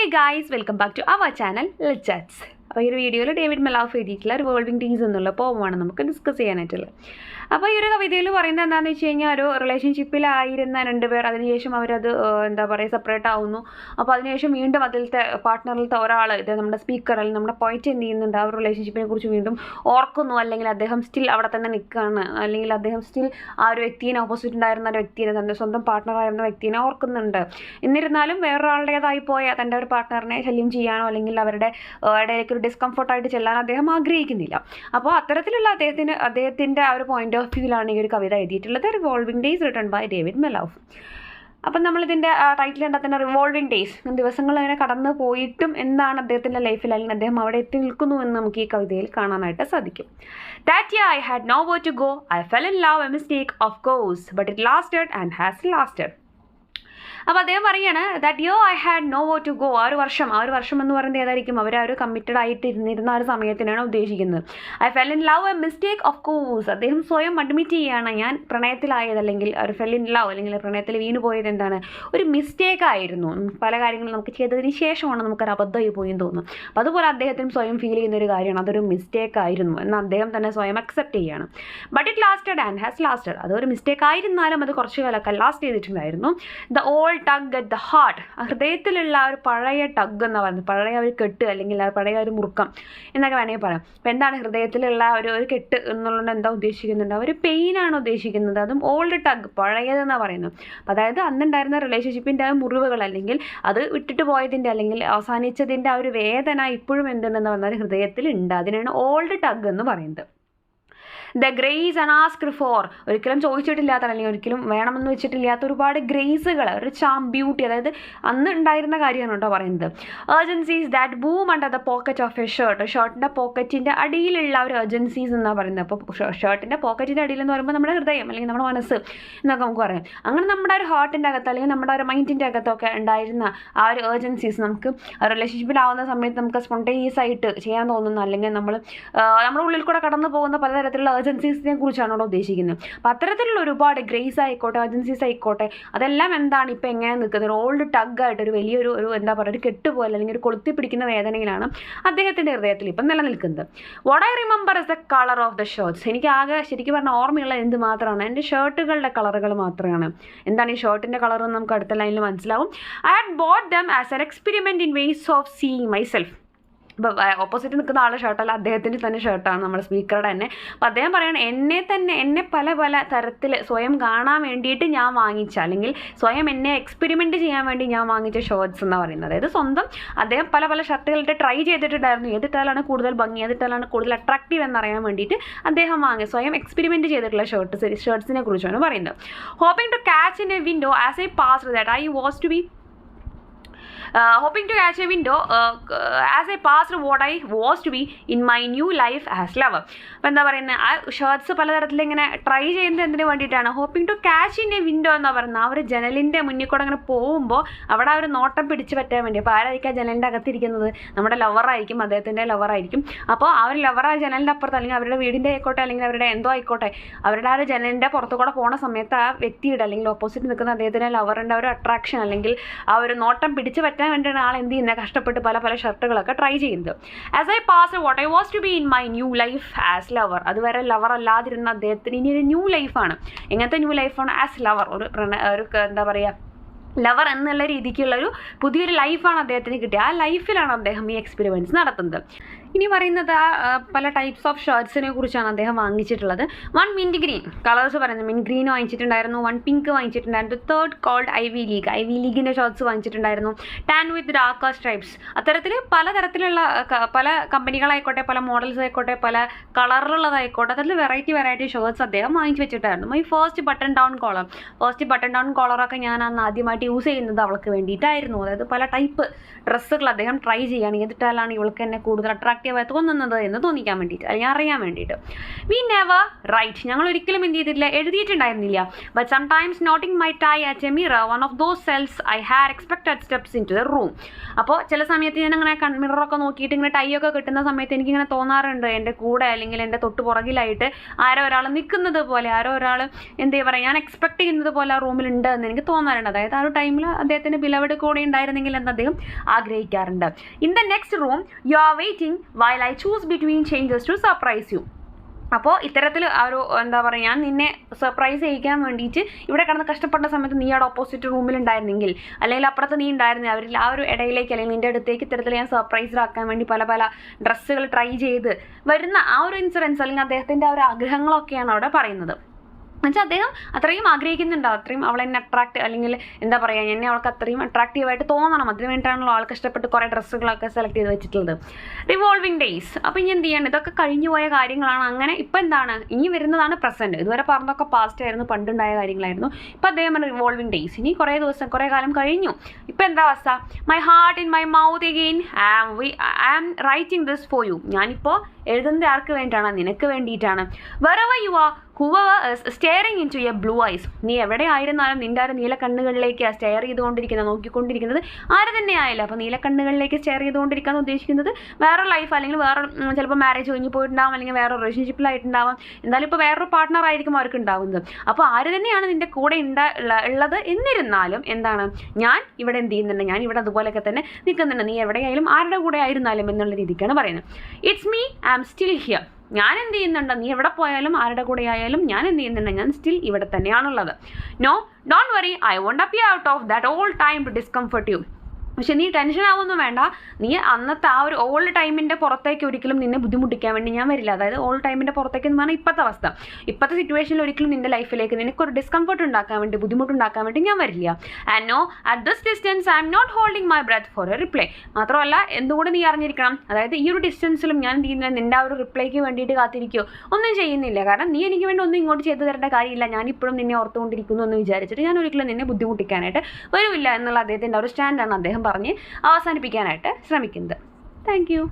Hey guys, welcome back to our channel Let's Chats. അപ്പോൾ ഈ ഒരു വീഡിയോയിൽ ഡേവിഡ് മെലാഫ് എഴുതിയിട്ടുള്ള റിവോൾവിംഗ് ഡേയ്സ് എന്നുള്ള പോമാണ് നമുക്ക് ഡിസ്കസ് ചെയ്യാനായിട്ടുള്ളത്. അപ്പോൾ ഈ ഒരു കവിതയിൽ പറയുന്നത് എന്താണെന്ന് വെച്ച് കഴിഞ്ഞാൽ ഒരു റിലേഷൻഷിപ്പിലായിരുന്ന രണ്ടുപേർ അതിനുശേഷം അവരത് സെപ്പറേറ്റ് ആവുന്നു. അപ്പോൾ അതിനുശേഷം വീണ്ടും അതിലത്തെ പാർട്ട്ണറിലത്തെ ഒരാൾ ഇത് നമ്മുടെ സ്പീക്കർ അല്ലെങ്കിൽ നമ്മുടെ പോയിന്റ് എന്ത് ചെയ്യുന്നുണ്ട്, ആ ഒരു റിലേഷൻഷിപ്പിനെ കുറിച്ച് വീണ്ടും ഓർക്കുന്നു, അല്ലെങ്കിൽ അദ്ദേഹം സ്റ്റിൽ അവിടെ തന്നെ നിൽക്കുകയാണ്, അല്ലെങ്കിൽ അദ്ദേഹം സ്റ്റിൽ ആ ഒരു വ്യക്തിയെ ഓപ്പോസിറ്റ് ഉണ്ടായിരുന്ന ഒരു വ്യക്തിയെ തൻ്റെ സ്വന്തം പാർട്ട്ണറായിരുന്ന വ്യക്തിയെ ഓർക്കുന്നുണ്ട്. എന്നിരുന്നാലും വേറൊരാളുടേതായി പോയ തൻ്റെ ഒരു പാർട്ട്ണറിനെ ശല്യം ചെയ്യാനോ അല്ലെങ്കിൽ അവരുടെ ഇടയിലേക്ക് ഡിസ്കംഫർട്ടായിട്ട് ചെല്ലാൻ അദ്ദേഹം ആഗ്രഹിക്കുന്നില്ല. അപ്പോൾ അത്തരത്തിലുള്ള അദ്ദേഹത്തിൻ്റെ ആ ഒരു പോയിന്റ് ഓഫ് വ്യൂവിലാണ് ഈ ഒരു കവിത എഴുതിയിട്ടുള്ളത്. Revolving days written by David Malouf. അപ്പം നമ്മളിതിൻ്റെ ടൈറ്റിൽ കണ്ടാൽ തന്നെ റിവോൾവിംഗ് ഡേയ്സ്, ദിവസങ്ങൾ അങ്ങനെ കടന്നു പോയിട്ടും എന്താണ് അദ്ദേഹത്തിൻ്റെ ലൈഫിൽ അല്ലെങ്കിൽ അദ്ദേഹം അവിടെ എത്തി നിൽക്കുന്നു എന്ന് നമുക്ക് ഈ കവിതയിൽ കാണാനായിട്ട് സാധിക്കും. That year I had nowhere to go. I fell in love, a mistake of course, but it lasted and has lasted. അപ്പോൾ അദ്ദേഹം പറയാണ് ദാറ്റ് യോ ഐ ഹാഡ് നോ വോ ടു ഗോ. ആ ഒരു വർഷം എന്ന് പറയുന്നത് ഏതായിരിക്കും, അവർ ആ ഒരു കമ്മിറ്റഡ് ആയിട്ട് ഇരുന്നിരുന്ന ആ ഒരു സമയത്തിനാണ് ഉദ്ദേശിക്കുന്നത്. I fell in love, a mistake of course. അദ്ദേഹം സ്വയം അഡ്മിറ്റ് ചെയ്യുകയാണ്, ഞാൻ പ്രണയത്തിലായത് അല്ലെങ്കിൽ ഒരു ഫെൽ ഇൻ ലവ് അല്ലെങ്കിൽ പ്രണയത്തിൽ വീണ് പോയത് എന്താണ്, ഒരു മിസ്റ്റേക്ക് ആയിരുന്നു. പല കാര്യങ്ങളും നമുക്ക് ചെയ്തതിന് ശേഷമാണ് നമുക്കൊരു അബദ്ധമായി പോയെന്ന് തോന്നുന്നു. അപ്പോൾ അതുപോലെ അദ്ദേഹത്തിന് സ്വയം ഫീൽ ചെയ്യുന്ന ഒരു കാര്യമാണ്, അതൊരു മിസ്റ്റേക്ക് ആയിരുന്നു എന്ന് അദ്ദേഹം തന്നെ സ്വയം അക്സെപ്റ്റ് ചെയ്യുകയാണ്. But it lasted and has lasted. അതൊരു മിസ്റ്റേക്ക് ആയിരുന്നാലും അത് കുറച്ച് കാലമൊക്കെ ലാസ്റ്റ് ചെയ്തിട്ടുണ്ടായിരുന്നു. The old tug at the heart, ഹൃദയത്തിലുള്ള ആ ഒരു പഴയ ടഗ് എന്ന് പറയുന്നത്, പഴയ ഒരു കെട്ട് അല്ലെങ്കിൽ ആ പഴയ ഒരു മുറുക്കം എന്നൊക്കെ വേണമെങ്കിൽ പറയാം. അപ്പോൾ എന്താണ് ഹൃദയത്തിലുള്ള ഒരു കെട്ട് എന്നുള്ളത് എന്താ ഉദ്ദേശിക്കുന്നുണ്ട്, ഒരു പെയിനാണ് ഉദ്ദേശിക്കുന്നത്. അതും ഓൾഡ് ടഗ്, പഴയതെന്നാണ് പറയുന്നത്. അപ്പോൾ അതായത് അന്നുണ്ടായിരുന്ന റിലേഷൻഷിപ്പിൻ്റെ ആ മുറിവുകൾ അല്ലെങ്കിൽ അത് വിട്ടിട്ട് പോയതിൻ്റെ അല്ലെങ്കിൽ അവസാനിച്ചതിൻ്റെ ആ ഒരു വേദന ഇപ്പോഴും എന്തുണ്ടെന്ന് പറഞ്ഞാൽ ഹൃദയത്തിലുണ്ട്. അതിനാണ് ഓൾഡ് ടഗ് എന്ന് പറയുന്നത്. ദ ഗ്രേസ് അൺആസ്ക്ഡ് ഫോർ, ഒരിക്കലും ചോദിച്ചിട്ടില്ലാത്ത അല്ലെങ്കിൽ ഒരിക്കലും വേണമെന്ന് വെച്ചിട്ടില്ലാത്ത ഒരുപാട് ഗ്രേസുകൾ, ഒരു ചാം, ബ്യൂട്ടി, അതായത് അന്ന് ഉണ്ടായിരുന്ന കാര്യമാണ് കേട്ടോ പറയുന്നത്. Urgencies that boom under the pocket of a shirt, ഷർട്ടിൻ്റെ പോക്കറ്റിൻ്റെ അടിയിലുള്ള ഒരു ഏർജൻസീസ് എന്നാണ് പറയുന്നത്. അപ്പോൾ ഷർട്ടിൻ്റെ പോക്കറ്റിൻ്റെ അടിയിൽ എന്ന് പറയുമ്പോൾ നമ്മുടെ ഹൃദയം അല്ലെങ്കിൽ നമ്മുടെ മനസ്സ് എന്നൊക്കെ നമുക്ക് പറയാം. അങ്ങനെ നമ്മുടെ ഒരു ഹാർട്ടിൻ്റെ അകത്ത് അല്ലെങ്കിൽ നമ്മുടെ ഒരു മൈൻഡിൻ്റെ അകത്തൊക്കെ ഉണ്ടായിരുന്ന ആ ഒരു ഏർജൻസീസ് നമുക്ക് റിലേഷൻഷിപ്പിലാവുന്ന സമയത്ത് നമുക്ക് സ്പോണ്ടേനിയസ് ആയിട്ട് ചെയ്യാൻ തോന്നുന്ന അല്ലെങ്കിൽ നമ്മുടെ ഉള്ളിൽ കൂടെ കടന്നു പോകുന്ന പലതരത്തിലുള്ള ഏജൻസീസിനെ കുറിച്ചാണ് അവിടെ ഉദ്ദേശിക്കുന്നത്. അപ്പോൾ അത്തരത്തിലുള്ള ഒരുപാട് ഗ്രേസ് ആയിക്കോട്ടെ ഏജൻസീസ് ആയിക്കോട്ടെ അതെല്ലാം എന്താണ് ഇപ്പോൾ എങ്ങനെ നിൽക്കുന്നത്, ഒരു ഓൾഡ് ടഗ്ഗായിട്ട് ഒരു വലിയൊരു എന്താ പറയുക ഒരു കെട്ടുപോലെ അല്ലെങ്കിൽ ഒരു കൊളുത്തി പിടിക്കുന്ന വേദനയിലാണ് അദ്ദേഹത്തിൻ്റെ ഹൃദയത്തിൽ ഇപ്പം നിലനിൽക്കുന്നത്. What I remember is the colour of the shirts. എനിക്ക് ആകെ ശരിക്കും പറഞ്ഞാൽ ഓർമ്മയുള്ള എന്ത് മാത്രമാണ്, എൻ്റെ ഷർട്ടുകളുടെ കളറുകൾ മാത്രമാണ്. എന്താണ് ഈ ഷർട്ടിൻ്റെ കളർ എന്ന് നമുക്ക് അടുത്ത ലൈനിൽ മനസ്സിലാവും. I had boat them as an experiment in ways of seeing myself. ഇപ്പോൾ ഓപ്പോസിറ്റ് നിൽക്കുന്ന ആളുടെ ഷർട്ടല്ല, അദ്ദേഹത്തിൻ്റെ തന്നെ ഷർട്ടാണ് നമ്മുടെ സ്പീക്കറുടെ തന്നെ. അപ്പോൾ അദ്ദേഹം പറയണം എന്നെ പല തരത്തിൽ സ്വയം കാണാൻ വേണ്ടിയിട്ട് ഞാൻ വാങ്ങിച്ച അല്ലെങ്കിൽ സ്വയം എന്നെ എക്സ്പെരിമെൻറ്റ് ചെയ്യാൻ വേണ്ടി ഞാൻ വാങ്ങിച്ച ഷർട്ട്സ് എന്നാണ് പറയുന്നത്. അതായത് സ്വന്തം അദ്ദേഹം പല ഷർട്ടുകളിട്ട് ട്രൈ ചെയ്തിട്ടുണ്ടായിരുന്നു, ഏതിട്ടാലാണ് കൂടുതൽ ഭംഗി, ഏതിട്ടാലാണ് കൂടുതൽ അട്രാക്റ്റീവ് എന്നറിയാൻ വേണ്ടിയിട്ട് അദ്ദേഹം സ്വയം എക്സ്പെരിമെൻറ്റ് ചെയ്തിട്ടുള്ള ഷർട്ട്സിനെ കുറിച്ചാണ് പറയുന്നത്. Hoping to catch in a window as I passed that I was to be hoping to catch a window as I passed what I was to be in my new life as lover. അപ്പോൾ എന്താ പറയുന്നത്, ആ shirts പലതരത്തിൽ ഇങ്ങനെ try ചെയ്യുന്നത് എന്തിനു വേണ്ടിയിട്ടാണ്, hoping to catch in a window എന്നാണ് പറയുന്നത്. ആ ഒരു ജനലിൻ്റെ മുന്നിൽ കൂടെ അങ്ങനെ പോകുമ്പോൾ അവിടെ ആ ഒരു നോട്ടം പിടിച്ച് പറ്റാൻ വേണ്ടി. അപ്പോൾ ആരായിരിക്കും ആ ജനലിൻ്റെ അകത്തിരിക്കുന്നത്, നമ്മുടെ ലവറായിരിക്കും, അദ്ദേഹത്തിൻ്റെ ലവറായിരിക്കും. അപ്പോൾ ആ ഒരു ലവർ ആ ജനലിൻ്റെ അപ്പുറത്ത് അല്ലെങ്കിൽ അവരുടെ വീടിൻ്റെ ആയിക്കോട്ടെ അല്ലെങ്കിൽ അവരുടെ എന്തോ ആയിക്കോട്ടെ അവരുടെ ആ ഒരു ജനലിൻ്റെ പുറത്തു കൂടെ പോണ സമയത്ത് ആ വ്യക്തിയുടെ അല്ലെങ്കിൽ ഓപ്പോസിറ്റ് നിൽക്കുന്ന അദ്ദേഹത്തിൻ്റെ ലവറിൻ്റെ ഒരു അട്രാക്ഷൻ അല്ലെങ്കിൽ ആ ഒരു നോട്ടം പിടിച്ച് പറ്റാൻ വേണ്ടിയാണ് ആൾ എന്ത് ചെയ്യുന്നത്, കഷ്ടപ്പെട്ട് പല ഷർട്ടുകളൊക്കെ ട്രൈ ചെയ്യുന്നത്. As I pass what I was to be in my new life as lover. അതുവരെ ലവർ അല്ലാതിരുന്ന അദ്ദേഹത്തിന് ഇനി ഒരു ന്യൂ ലൈഫാണ്. എങ്ങനത്തെ ന്യൂ ലൈഫാണ്, ആസ് ലവർ, ഒരു എന്താ പറയുക ലവർ എന്നുള്ള രീതിക്കുള്ളൊരു പുതിയൊരു ലൈഫാണ് അദ്ദേഹത്തിന് കിട്ടിയത്. ആ ലൈഫിലാണ് അദ്ദേഹം ഈ എക്സ്പെരിമെൻറ്റ്സ് നടത്തുന്നത്. ഇനി പറയുന്നത് പല ടൈപ്സ് ഓഫ് ഷർട്ട്സിനെ കുറിച്ചാണ് അദ്ദേഹം വാങ്ങിച്ചിട്ടുള്ളത്. 1 മിൻറ്റ് ഗ്രീൻ കളേഴ്സ് പറയുന്നത്, മിൻറ്റ് ഗ്രീൻ വാങ്ങിച്ചിട്ടുണ്ടായിരുന്നു, 1 പിങ്ക് വാങ്ങിച്ചിട്ടുണ്ടായിരുന്നു, 3rd കോൾഡ് ഐവി ലീഗിൻ്റെ ഷർട്ട്സ് വാങ്ങിച്ചിട്ടുണ്ടായിരുന്നു, ടാൻ വിത്ത് ഡാർക്ക് സ്ട്രൈപ്സ്. അത്തരത്തിൽ പലതരത്തിലുള്ള പല കമ്പനികളായിക്കോട്ടെ പല മോഡൽസ് ആയിക്കോട്ടെ പല കളറിലുള്ളതായിക്കോട്ടെ അതിൽ വെറൈറ്റി ഷർട്ട്സ് അദ്ദേഹം വാങ്ങിച്ച് വെച്ചിട്ടായിരുന്നു. മൈ ഫസ്റ്റ് ബട്ടൺ ഡൗൺ കോളറൊക്കെ ഞാൻ അന്ന് ആദ്യമായിട്ട് യൂസ് ചെയ്യുന്നത് അവൾക്ക് വേണ്ടിയിട്ടായിരുന്നു. അതായത് പല ടൈപ്പ് ഡ്രസ്സുകൾ അദ്ദേഹം ട്രൈ ചെയ്യുകയാണ്, ഏതിട്ടാലാണ് ഇവൾക്ക് എന്നെ കൂടുതൽ അട്രാക്ട് അട്രാക്റ്റീവായി തോന്നുന്നത് എന്ന് തോന്നിക്കാൻ വേണ്ടിയിട്ട്, അല്ലെങ്കിൽ അറിയാൻ വേണ്ടിയിട്ട്. വി നെവർ റൈറ്റ്, ഞങ്ങൾ ഒരിക്കലും എന്ത് ചെയ്തിട്ടില്ല, എഴുതിയിട്ടുണ്ടായിരുന്നില്ല. But sometimes knotting my tie at a mirror one of those selves I had expected steps into the room. അപ്പോൾ ചില സമയത്ത് ഞാൻ അങ്ങനെ മിററൊക്കെ നോക്കിയിട്ട് ഇങ്ങനെ ടൈ ഒക്കെ കിട്ടുന്ന സമയത്ത് എനിക്കിങ്ങനെ തോന്നാറുണ്ട് എൻ്റെ കൂടെ അല്ലെങ്കിൽ എൻ്റെ തൊട്ട് പുറകിലായിട്ട് ആരോ ഒരാൾ നിൽക്കുന്നത് പോലെ, ആരോ ഒരാൾ എന്താ പറയുക, ഞാൻ എക്സ്പെക്ട് ചെയ്യുന്നത് പോലെ ആ റൂമിലുണ്ട് എന്ന് എനിക്ക് തോന്നാറുണ്ട്. അതായത് ആ ഒരു ടൈമിൽ അദ്ദേഹത്തിൻ്റെ ബിലവഡ് കൂടെ ഉണ്ടായിരുന്നെങ്കിൽ എന്ന് അദ്ദേഹം ആഗ്രഹിക്കാറുണ്ട്. In the next room you are waiting while I choose between changes to surprise you. അപ്പോൾ ഇത്തരത്തിൽ ആ ഒരു എന്താ പറയുക, ഞാൻ നിന്നെ സർപ്രൈസ് ചെയ്യിക്കാൻ വേണ്ടിയിട്ട് ഇവിടെ കിടന്ന് കഷ്ടപ്പെട്ട സമയത്ത് നീ അവിടെ ഓപ്പോസിറ്റ് റൂമിലുണ്ടായിരുന്നെങ്കിൽ, അല്ലെങ്കിൽ അപ്പുറത്ത് നീ ഉണ്ടായിരുന്നില്ല, അവരിൽ ആ ഒരു ഇടയിലേക്ക് അല്ലെങ്കിൽ നിൻ്റെ അടുത്തേക്ക് ഇത്തരത്തിൽ ഞാൻ സർപ്രൈസ്ഡ് ആക്കാൻ വേണ്ടി പല പല ഡ്രസ്സുകൾ ട്രൈ ചെയ്ത് വരുന്ന ആ ഒരു ഇൻസിഡൻസ് അല്ലെങ്കിൽ അദ്ദേഹത്തിൻ്റെ ആ ഒരു ആഗ്രഹങ്ങളൊക്കെയാണ് അവിടെ പറയുന്നത്. എന്നുവെച്ചാൽ അദ്ദേഹം അത്രയും ആഗ്രഹിക്കുന്നുണ്ടാവും, അത്രയും അവളെ എന്നെ അട്രാക്ട് അല്ലെങ്കിൽ എന്താ പറയുക, എന്നെ അവൾക്ക് അത്രയും അട്രാക്റ്റീവായിട്ട് തോന്നണം. അതിന് വേണ്ടിയിട്ടാണല്ലോ ആൾ കഷ്ടപ്പെട്ട് കുറേ ഡ്രസ്സുകളൊക്കെ സെലക്ട് ചെയ്ത് വെച്ചിട്ടുള്ളത്. റിവോൾവിംഗ് ഡേയ്സ്, അപ്പോൾ ഇനി എന്ത് ചെയ്യണം, ഇതൊക്കെ കഴിഞ്ഞു പോയ കാര്യങ്ങളാണ്. അങ്ങനെ ഇപ്പം എന്താണ്, ഇനി വരുന്നതാണ് പ്രസൻറ്റ്. ഇതുവരെ പറഞ്ഞതൊക്കെ പാസ്റ്റ് ആയിരുന്നു, പണ്ടുണ്ടായ കാര്യങ്ങളായിരുന്നു. ഇപ്പം അദ്ദേഹം പറഞ്ഞ റിവോൾവിംഗ് ഡേയ്സ്, ഇനി കുറേ കാലം കഴിഞ്ഞു. ഇപ്പം എന്താ അവസ്ഥ, my heart in my mouth again I am writing this for you. ഞാനിപ്പോൾ എഴുതുന്നത് ആർക്ക് വേണ്ടിയിട്ടാണ്, നിനക്ക് വേണ്ടിയിട്ടാണ്. wherever you are, whoever is staring into your blue eyes, നീ എവിടെ ആയിരുന്നാലും നിൻ്റെ ആ നീല കണ്ണുകളിലേക്ക് സ്റ്റെയർ ചെയ്തുകൊണ്ടിരിക്കുന്നത്, നോക്കിക്കൊണ്ടിരിക്കുന്നത് ആര് തന്നെ ആയില്ല. അപ്പോൾ നീല കണ്ണുകളിലേക്ക് സ്റ്റെയർ ചെയ്തുകൊണ്ടിരിക്കാൻ ഉദ്ദേശിക്കുന്നത് വേറെ ലൈഫ്, അല്ലെങ്കിൽ വേറെ ചിലപ്പോൾ മാരേജ് കഴിഞ്ഞ് പോയിട്ടുണ്ടാവും, അല്ലെങ്കിൽ വേറെ റിലേഷൻഷിപ്പിലായിട്ടുണ്ടാവാം, എന്തായാലും ഇപ്പോൾ വേറൊരു പാർട്ട്ണർ ആയിരിക്കും അവർക്ക് ഉണ്ടാവുന്നത്. അപ്പോൾ ആര് തന്നെയാണ് നിൻ്റെ കൂടെ ഉള്ളത് എന്നിരുന്നാലും എന്താണ്, ഞാൻ ഇവിടെ എന്ത് ചെയ്യുന്നുണ്ട്, ഞാൻ ഇവിടെ അതുപോലെയൊക്കെ തന്നെ നിൽക്കുന്നുണ്ട്, നീ എവിടെയായാലും ആരുടെ കൂടെ ആയിരുന്നാലും എന്നുള്ള രീതിക്കാണ് പറയുന്നത്. It's me I am still here. ഞാൻ എന്ത് ചെയ്യുന്നുണ്ട്, നീ എവിടെ പോയാലും ആരുടെ കൂടെ ആയാലും ഞാൻ എന്ത് ചെയ്യുന്നുണ്ട്, ഞാൻ സ്റ്റിൽ ഇവിടെ തന്നെയാണുള്ളത്. No don't worry, I won't appear out of that all time to discomfort you. പക്ഷെ നീ ടെൻഷൻ ആവുമൊന്നും വേണ്ട, നീ അന്നത്തെ ആ ഒരു ഓൾഡ് ടൈമിൻ്റെ പുറത്തേക്ക് ഒരിക്കലും നിന്നെ ബുദ്ധിമുട്ടിക്കാൻ വേണ്ടി ഞാൻ വരില്ല. അതായത് ഓൾഡ് ടൈമിൻ്റെ പുറത്തേക്ക് എന്ന് പറഞ്ഞാൽ ഇപ്പോഴത്തെ അവസ്ഥ, ഇപ്പോഴത്തെ സിറ്റുവേഷനിൽ ഒരിക്കലും നിൻ്റെ ലൈഫിലേക്ക് നിനക്കൊരു ഡിസ്കംഫർട്ട് ഉണ്ടാക്കാൻ വേണ്ടി, ബുദ്ധിമുട്ടുണ്ടാക്കാൻ വേണ്ടി ഞാൻ വരില്ല. And no at this distance I am not holding my breath for a reply. മാത്രമല്ല എന്തുകൂടെ നീ അറിഞ്ഞിരിക്കണം, അതായത് ഈ ഒരു ഡിസ്റ്റൻസിലും ഞാൻ നിൻ്റെ ആ ഒരു റിപ്ലൈക്ക് വേണ്ടിയിട്ട് കാത്തിരിക്കുകയോ ഒന്നും ചെയ്യുന്നില്ല. കാരണം നീ എനിക്ക് വേണ്ടി ഒന്നും ഇങ്ങോട്ട് ചെയ്തു തരേണ്ട കാര്യമില്ല, ഞാനിപ്പോഴും നിന്നെ ഓർത്തുകൊണ്ടിരിക്കുന്നു എന്ന് വിചാരിച്ചിട്ട് ഞാൻ ഒരിക്കലും നിന്നെ ബുദ്ധിമുട്ടിക്കാനായിട്ട് വരില്ല എന്നുള്ള അദ്ദേഹത്തിൻ്റെ ഒരു സ്റ്റാൻഡാണ് അദ്ദേഹം പറഞ്ഞ് അവസാനിപ്പിക്കാനായിട്ട് ശ്രമിക്കുന്നത്. Thank you.